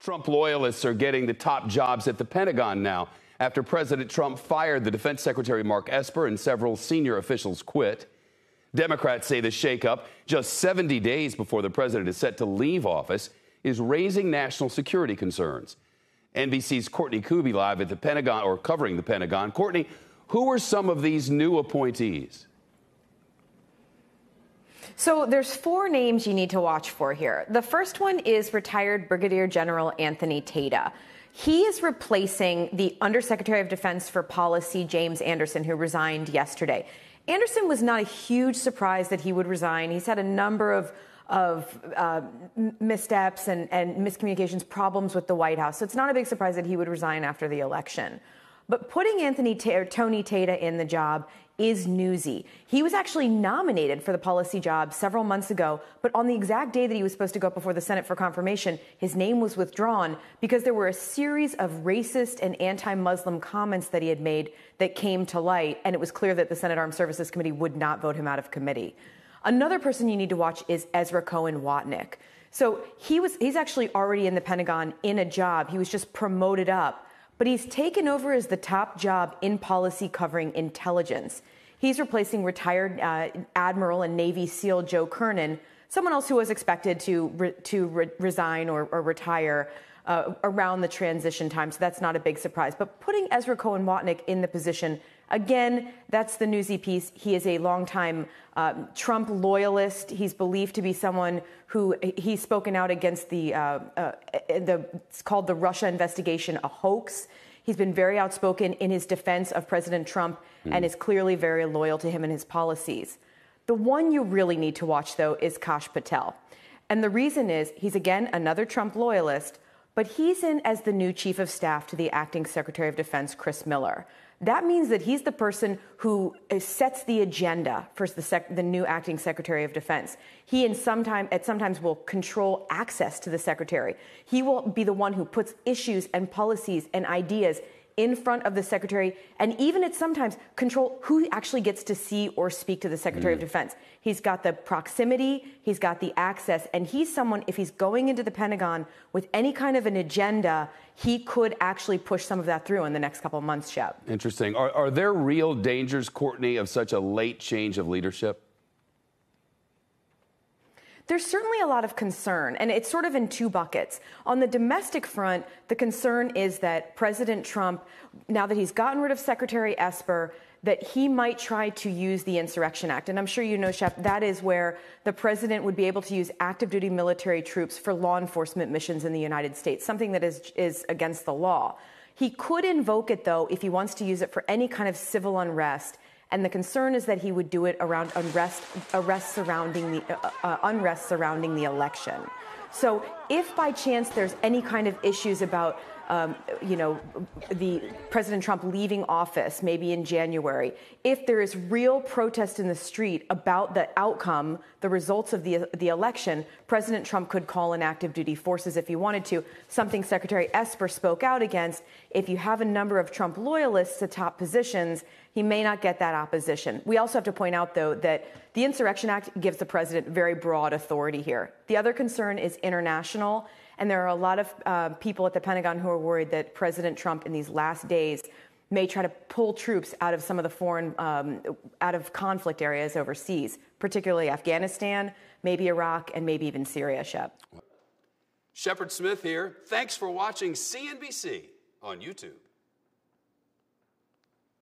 Trump loyalists are getting the top jobs at the Pentagon now after President Trump fired the Defense Secretary Mark Esper and several senior officials quit. Democrats say the shakeup, just 70 days before the president is set to leave office, is raising national security concerns. NBC's Courtney Kuby live at the Pentagon, or covering the Pentagon. Courtney, who are some of these new appointees? So there's four names you need to watch for here. The first one is retired Brigadier General Anthony Tata. He is replacing the Undersecretary of Defense for Policy, James Anderson, who resigned yesterday. Anderson was not a huge surprise that he would resign. He's had a number of missteps and miscommunications, problems with the White House. So it's not a big surprise that he would resign after the election. But putting Tony Tata in the job is newsy. He was actually nominated for the policy job several months ago, but on the exact day that he was supposed to go up before the Senate for confirmation, his name was withdrawn because there were a series of racist and anti-Muslim comments that he had made that came to light, and it was clear that the Senate Armed Services Committee would not vote him out of committee. Another person you need to watch is Ezra Cohen Watnick. So he's actually already in the Pentagon in a job. He was just promoted up. But he's taken over as the top job in policy covering intelligence. He's replacing retired Admiral and Navy SEAL Joe Kernan, someone else who was expected to resign or retire around the transition time. So that's not a big surprise. But putting Ezra Cohen Watnick in the position, again, that's the newsy piece. He is a longtime Trump loyalist. He's believed to be someone who he's spoken out against it's called the Russia investigation a hoax. He's been very outspoken in his defense of President Trump and is clearly very loyal to him and his policies. The one you really need to watch, though, is Kash Patel. And the reason is he's, again, another Trump loyalist, but he's in as the new chief of staff to the acting Secretary of Defense, Chris Miller. That means that he's the person who sets the agenda for the new acting Secretary of Defense. He sometimes will control access to the secretary. He will be the one who puts issues and policies and ideas in front of the secretary, and even at sometimes control who actually gets to see or speak to the Secretary of Defense. He's got the proximity, he's got the access, and he's someone, if he's going into the Pentagon with any kind of an agenda, he could actually push some of that through in the next couple of months, Shep. Interesting. Are there real dangers, Courtney, of such a late change of leadership? There's certainly a lot of concern, and it's sort of in two buckets. On the domestic front, the concern is that President Trump, now that he's gotten rid of Secretary Esper, that he might try to use the Insurrection Act. And I'm sure you know, Shep, that is where the president would be able to use active duty military troops for law enforcement missions in the United States, something that is against the law. He could invoke it, though, if he wants to use it for any kind of civil unrest. And the concern is that he would do it around unrest surrounding the election. So if by chance there's any kind of issues about, the President Trump leaving office, maybe in January, if there is real protest in the street about the outcome, the results of the election, President Trump could call in active duty forces if he wanted to, something Secretary Esper spoke out against. If you have a number of Trump loyalists at top positions, he may not get that opposition. We also have to point out, though, that the Insurrection Act gives the president very broad authority here. The other concern is international, and there are a lot of people at the Pentagon who are worried that President Trump in these last days may try to pull troops out of some of the foreign, out of conflict areas overseas, particularly Afghanistan, maybe Iraq, and maybe even Syria, Shep. Shepard Smith here. Thanks for watching CNBC on YouTube.